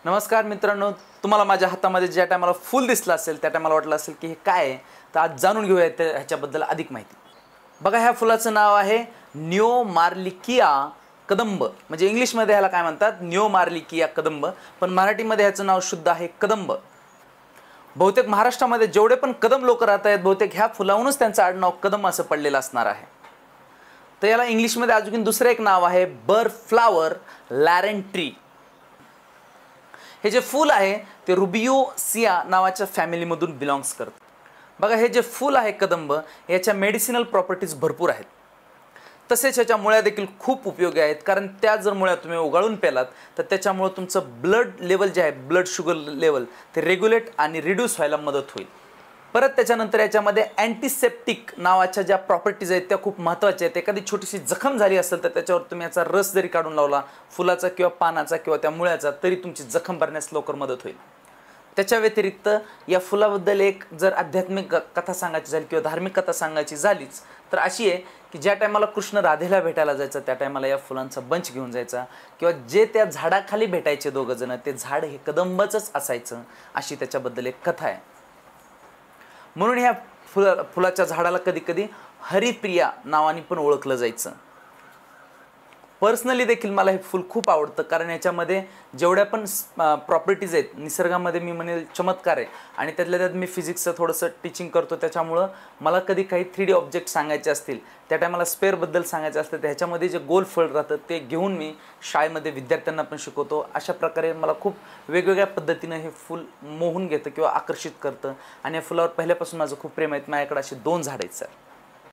नमस्कार मित्रांनो, तुम्हाला माझ्या हातामध्ये ज्या टायमाला फूल दिसलं असेल त्या टायमाला वाटलं असेल की हे काय आहे, तर आज जाणून घेऊया ह्याच्याबद्दल अधिक माहिती. बघा, ह्या फुलाचं नाव आहे निओमार्लिकिया कदंब. म्हणजे इंग्लिशमध्ये ह्याला काय म्हणतात, निओमार्लिकिया कदंब, पण मराठीमध्ये ह्याचं नाव शुद्ध आहे कदंब. बहुतेक महाराष्ट्रामध्ये जेवढे पण कदम लोक राहत आहेत, बहुतेक ह्या फुलावरूनच त्यांचं आडनाव कदम असं पडलेलं असणार आहे. तर याला इंग्लिशमध्ये अजून दुसरं एक नाव आहे बर फ्लावर लॅरेंट्री. हे जे फूल आहे ते रुबिओसिया नावाच्या फॅमिलीमधून बिलॉंग्स करतं. बघा, हे जे फूल आहे कदंब, याच्या मेडिसिनल प्रॉपर्टीज भरपूर आहेत. तसेच ह्याच्या मुळ्या देखील खूप उपयोगी आहेत, कारण त्या जर मुळ्या तुम्ही उगाळून प्यालात तर त्याच्यामुळे तुमचं ब्लड लेवल जे आहे, ब्लड शुगर लेवल, ते रेग्युलेट आणि रिड्यूस व्हायला मदत होईल. परत त्याच्यानंतर याच्यामध्ये अँटीसेप्टिक नावाच्या ज्या प्रॉपर्टीज आहेत त्या खूप महत्त्वाच्या आहेत. एखादी छोटीशी जखम झाली असेल तर त्याच्यावर तुम्ही याचा रस जरी काढून लावला, फुलाचा किंवा पानाचा किंवा त्या मुळ्याचा, तरी तुमची जखम भरण्यास लवकर मदत होईल. त्याच्या व्यतिरिक्त या फुलाबद्दल एक जर आध्यात्मिक कथा सांगायची झाली किंवा धार्मिक कथा सांगायची झालीच तर अशी आहे की ज्या टायमाला कृष्ण राधेला भेटायला जायचं त्या टायमाला या फुलांचा बंच घेऊन जायचा, किंवा जे त्या झाडाखाली भेटायचे दोघं जण, ते झाड हे कदंबच असायचं, अशी त्याच्याबद्दल एक कथा आहे. म्हणून ह्या फुलाच्या झाडाला कधी कधी हरिप्रिया नावाने पण ओळखलं जायचं. पर्सनली देखील मला हे फूल खूप आवडतं, कारण याच्यामध्ये जेवढ्या पण प्रॉपर्टीज आहेत, निसर्गामध्ये मी म्हणेल चमत्कार आहे. आणि त्यातल्या त्यात मी फिजिक्सचं थोडंसं टीचिंग करतो, त्याच्यामुळं मला कधी काही 3D ऑब्जेक्ट सांगायचे असतील, त्या टायमाला स्पेअरबद्दल सांगायचं असतं, तर ह्याच्यामध्ये जे गोल फळ राहतं ते घेऊन मी शाळेमध्ये विद्यार्थ्यांना पण शिकवतो. अशा प्रकारे मला खूप वेगवेगळ्या पद्धतीनं हे फूल मोहून घेतं किंवा आकर्षित करतं. आणि या फुलावर पहिल्यापासून माझं खूप प्रेम आहे. माझ्याकडे असे 2 झाडं आहेत सर.